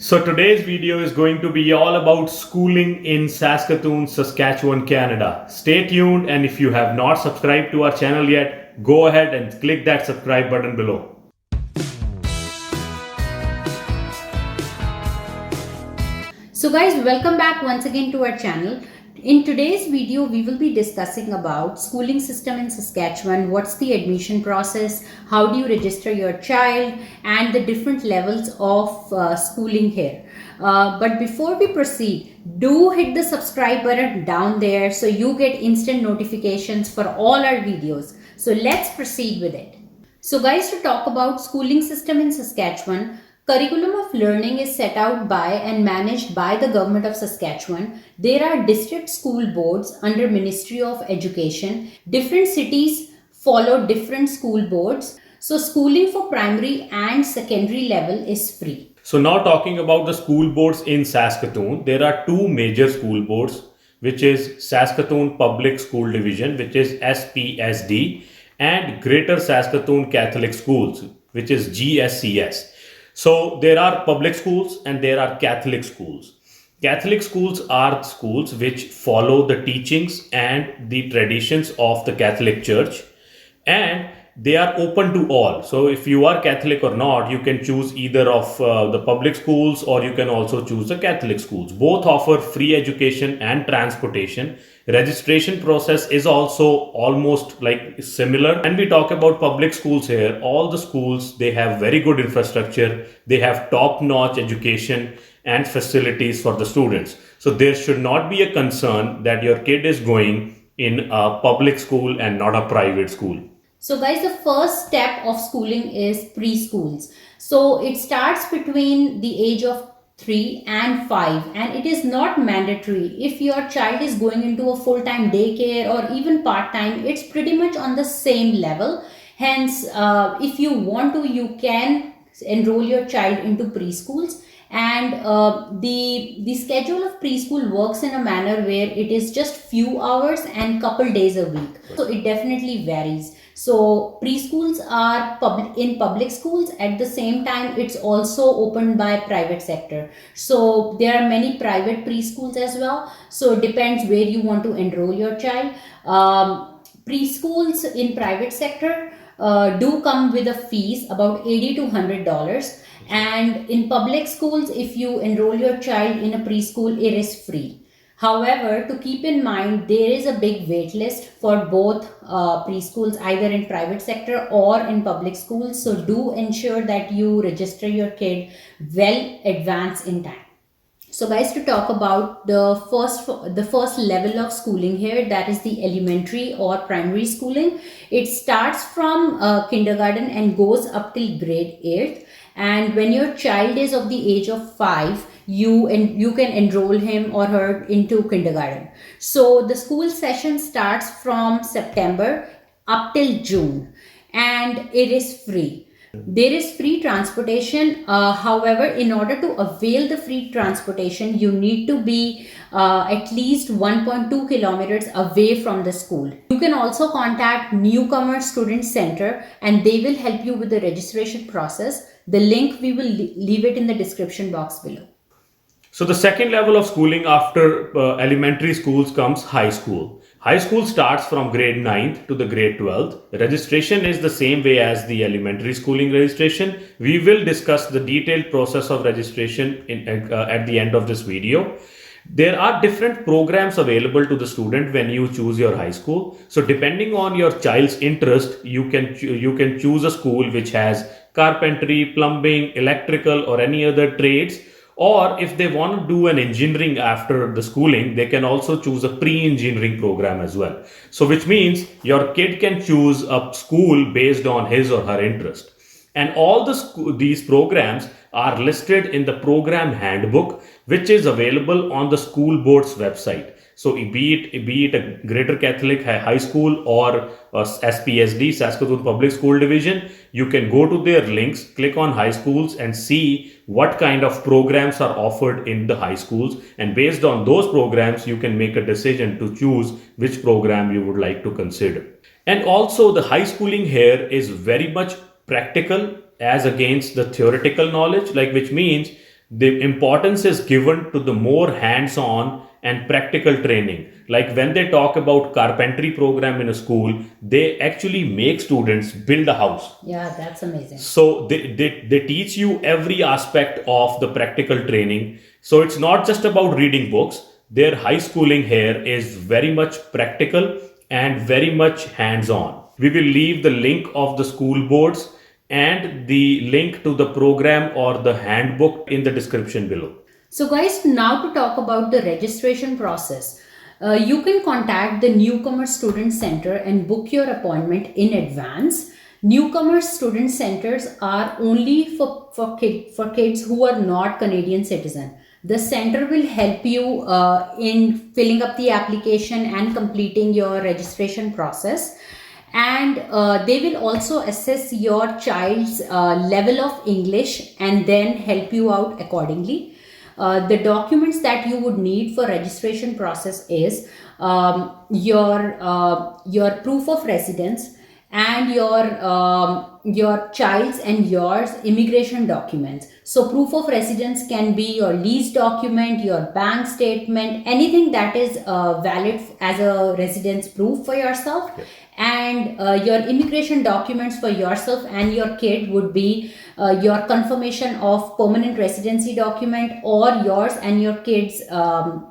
So today's video is going to be all about schooling in Saskatoon, Saskatchewan, Canada. Stay tuned, and if you have not subscribed to our channel yet, go ahead and click that subscribe button below. So guys, welcome back once again to our channel. In today's video, we will be discussing about schooling system in Saskatchewan, what's the admission process, how do you register your child, and the different levels of schooling here. But before we proceed, do hit the subscribe button down there so you get instant notifications for all our videos. So let's proceed with it. So guys, to talk about schooling system in Saskatchewan, curriculum of learning is set out by and managed by the government of Saskatchewan. There are district school boards under Ministry of Education. Different cities follow different school boards. So schooling for primary and secondary level is free. So now talking about the school boards in Saskatoon, there are two major school boards, which is Saskatoon Public School Division, which is SPSD, and Greater Saskatoon Catholic Schools, which is GSCS. So there are public schools and there are Catholic schools. Catholic schools are schools which follow the teachings and the traditions of the Catholic Church, and they are open to all. So if you are Catholic or not, you can choose either of the public schools, or you can also choose the Catholic schools. Both offer free education and transportation. Registration process is also almost like similar. And we talk about public schools here, all the schools, they have very good infrastructure, they have top notch education and facilities for the students. So there should not be a concern that your kid is going in a public school and not a private school. So guys, the first step of schooling is preschools. So it starts between the age of 3 and 5, and it is not mandatory. If your child is going into a full-time daycare or even part-time, it's pretty much on the same level. Hence, if you want to, you can enroll your child into preschools. And the schedule of preschool works in a manner where it is just few hours and couple days a week. So it definitely varies. So preschools are in public schools. At the same time, it's also opened by private sector. So there are many private preschools as well. So it depends where you want to enroll your child. Preschools in private sector do come with a fees about $80 to $100. And in public schools, if you enroll your child in a preschool, it is free. However, to keep in mind, there is a big wait list for both preschools, either in private sector or in public schools. So do ensure that you register your kid well advanced in time. So guys, to talk about the first level of schooling here, that is the elementary or primary schooling. It starts from kindergarten and goes up till grade 8th. And when your child is of the age of 5, you can enroll him or her into kindergarten. So the school session starts from September up till June, and it is free. There is free transportation. However, in order to avail the free transportation, you need to be at least 1.2 kilometers away from the school. You can also contact Newcomer Student Center, and they will help you with the registration process. The link, we will leave it in the description box below. So the second level of schooling after elementary schools comes high school. High school starts from grade 9th to the grade 12th. Registration is the same way as the elementary schooling registration. We will discuss the detailed process of registration at the end of this video. There are different programs available to the student when you choose your high school. So depending on your child's interest, you can choose a school which has carpentry, plumbing, electrical, or any other trades. Or if they want to do an engineering after the schooling, they can also choose a pre-engineering program as well. So which means your kid can choose a school based on his or her interest. And all these programs are listed in the program handbook, which is available on the school board's website. So be it a Greater Catholic High School or SPSD, Saskatoon Public School Division, you can go to their links, click on high schools and see what kind of programs are offered in the high schools. And based on those programs, you can make a decision to choose which program you would like to consider. And also the high schooling here is very much practical as against the theoretical knowledge, like which means The importance is given to the more hands-on and practical training. Like when they talk about carpentry program in a school, they actually make students build a house. Yeah, that's amazing. So they teach you every aspect of the practical training. So it's not just about reading books. Their high schooling here is very much practical and very much hands-on. We will leave the link of the school boards and the link to the program or the handbook in the description below. So, guys, now to talk about the registration process. You can contact the Newcomer Student Center and book your appointment in advance. Newcomer Student Centers are only for kids who are not Canadian citizen. The center will help you in filling up the application and completing your registration process. And they will also assess your child's level of English and then help you out accordingly. The documents that you would need for registration process is your proof of residence and your child's and yours immigration documents. So proof of residence can be your lease document, your bank statement, anything that is valid as a residence proof for yourself. Yes. And your immigration documents for yourself and your kid would be your confirmation of permanent residency document or yours and your kids'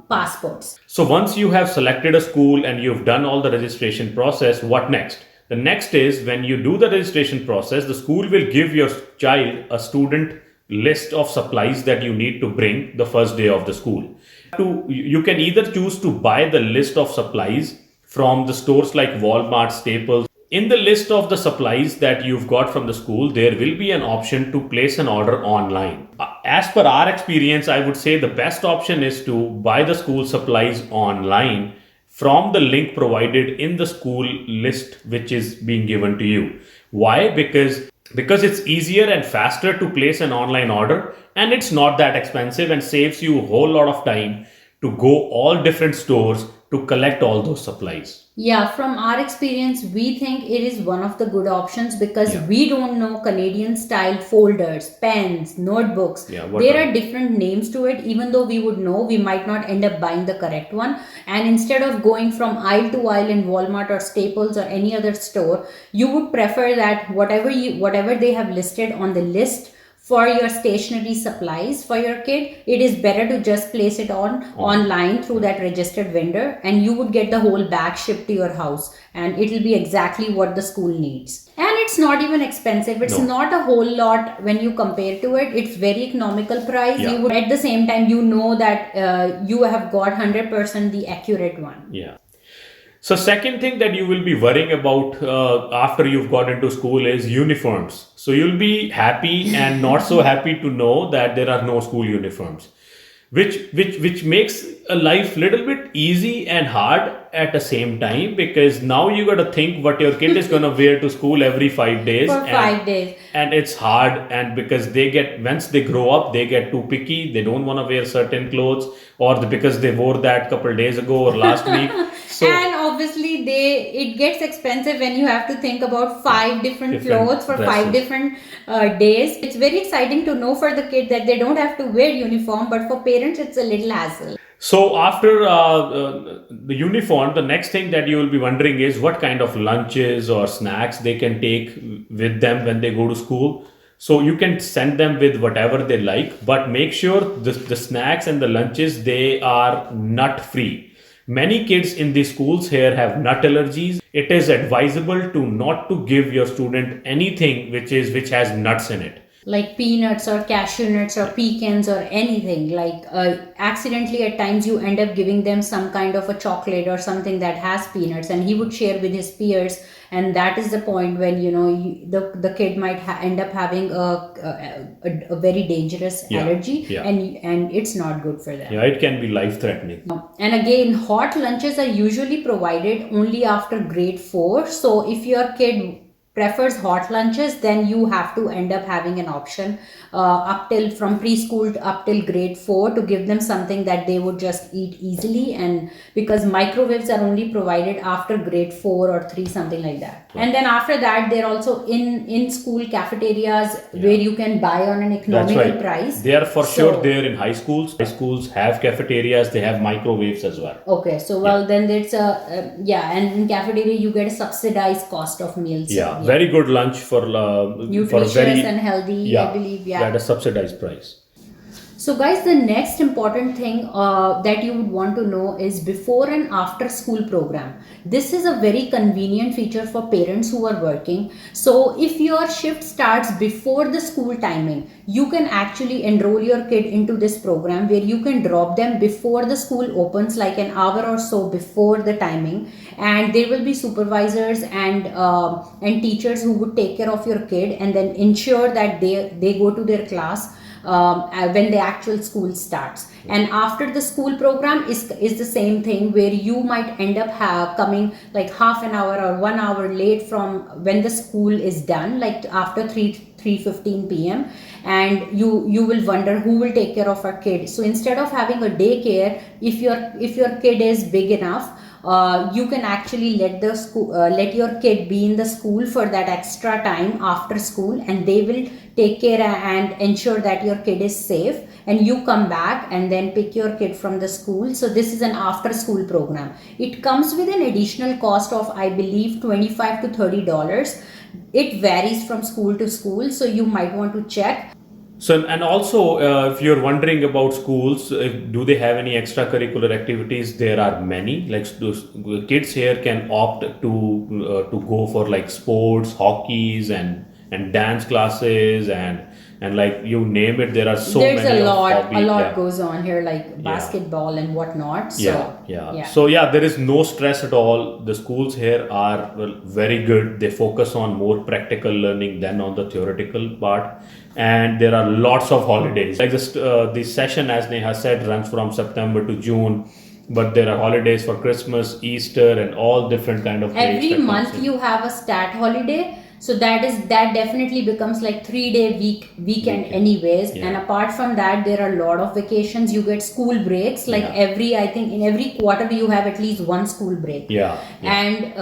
passports. So once you have selected a school and you've done all the registration process, what next? The next is when you do the registration process, the school will give your child a student list of supplies that you need to bring the first day of the school. You can either choose to buy the list of supplies from the stores like Walmart, Staples. In the list of the supplies that you've got from the school, there will be an option to place an order online. As per our experience, I would say the best option is to buy the school supplies online from the link provided in the school list which is being given to you. Why? Because it's easier and faster to place an online order, and it's not that expensive and saves you a whole lot of time to go all different stores to collect all those supplies. Yeah, from our experience, we think it is one of the good options because we don't know Canadian style folders, pens, notebooks. Yeah, there are different names to it. Even though we would know, we might not end up buying the correct one. And instead of going from aisle to aisle in Walmart or Staples or any other store, you would prefer that whatever they have listed on the list for your stationery supplies for your kid, it is better to just place it online through that registered vendor, and you would get the whole bag shipped to your house, and it will be exactly what the school needs. And it's not even expensive. It's not a whole lot when you compare to it. It's very economical price. Yeah. You would, at the same time, you know that you have got 100% the accurate one. Yeah. So second thing that you will be worrying about after you've got into school is uniforms. So you'll be happy and not so happy to know that there are no school uniforms, which makes a life little bit easy and hard at the same time, because now you got to think what your kid is going to wear to school every 5 days. For 5 days. And it's hard, and because once they grow up, they get too picky. They don't want to wear certain clothes, or because they wore that couple days ago or last week. So, and obviously it gets expensive when you have to think about 5 different clothes for dresses. 5 different days. It's very exciting to know for the kid that they don't have to wear uniform, but for parents it's a little hassle. So after the uniform, the next thing that you will be wondering is what kind of lunches or snacks they can take with them when they go to school. So you can send them with whatever they like, but make sure the snacks and the lunches, they are nut free. Many kids in the schools here have nut allergies. It is advisable to not to give your student anything which has nuts in it. Like peanuts or cashew nuts or pecans or anything. Like accidentally at times you end up giving them some kind of a chocolate or something that has peanuts, and he would share with his peers, and that is the point when the kid might end up having a very dangerous allergy, and it's not good for them. Yeah, it can be life threatening. And again, hot lunches are usually provided only after grade 4. So if your kid prefers hot lunches, then you have to end up having an option up till from preschool up till grade 4 to give them something that they would just eat easily, and because microwaves are only provided after grade 4 or 3, something like that. And then after that, they're also in school cafeterias where you can buy on an That's economical right. price. They are for So- sure there in high schools. High schools have cafeterias, they have microwaves as well. Okay, so well then it's a and in cafeteria you get a subsidized cost of meals. Yeah, very good lunch for Nutritious very and healthy, I believe. at a subsidized price. So guys, the next important thing that you would want to know is before and after school program. This is a very convenient feature for parents who are working. So if your shift starts before the school timing, you can actually enroll your kid into this program where you can drop them before the school opens, like an hour or so before the timing, and there will be supervisors and teachers who would take care of your kid and then ensure that they go to their class when the actual school starts. And after the school program is the same thing, where you might end up coming like half an hour or 1 hour late from when the school is done, like after 3:15 p.m. and you will wonder who will take care of our kid. So instead of having a daycare, if your kid is big enough, you can actually let your kid be in the school for that extra time after school, and they will take care and ensure that your kid is safe, and you come back and then pick your kid from the school. So this is an after school program. It comes with an additional cost of, I believe, $25 to $30. It varies from school to school, so you might want to check. So, and also, if you're wondering about schools, do they have any extracurricular activities? There are many. Like kids here can opt to go for like sports, hockeys, and dance classes, and like you name it. There are so There's many. a lot yeah. goes on here, like basketball and whatnot. So, yeah. So there is no stress at all. The schools here are very good. They focus on more practical learning than on the theoretical part. And there are lots of holidays. Like the session, as Neha said, runs from September to June. But there are holidays for Christmas, Easter, and all different kind of dates every that month comes in. you have a stat holiday. So that definitely becomes like 3-day weekend anyways. Yeah. And apart from that, there are a lot of vacations. You get school breaks, like I think in every quarter you have at least one school break. Yeah. And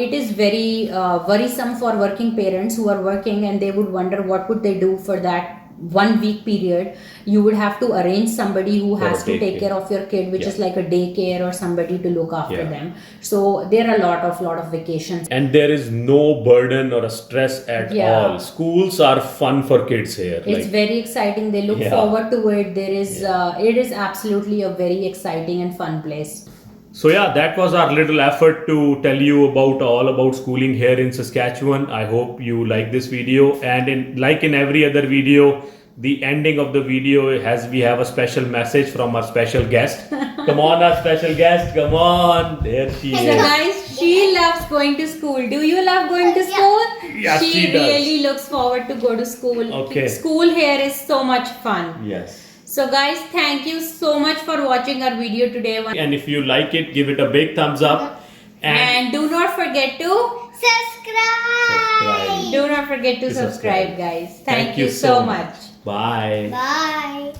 it is very worrisome for working parents who are working, and they would wonder what would they do for that 1 week period. You would have to arrange somebody who For a has to take daycare. care of your kid, which is like a daycare or somebody to look after Yeah. them. So there are a lot of vacations. And there is no burden or a stress at all. Schools are fun for kids here. It's very exciting. They look forward to it. There is it is absolutely a very exciting and fun place. So that was our little effort to tell you all about schooling here in Saskatchewan. I hope you like this video, and in every other video, the ending of the video we have a special message from our special guest. Come on, our special guest. Come on. There she So is. guys, she loves going to school. Do you love going to school? Yeah, she does. really looks forward to go to school. Okay. School here is so much fun. Yes. So guys, thank you so much for watching our video today. And if you like it, give it a big thumbs up. And do not forget to Subscribe. do not forget to subscribe, guys. Thank you so much. Bye. Bye.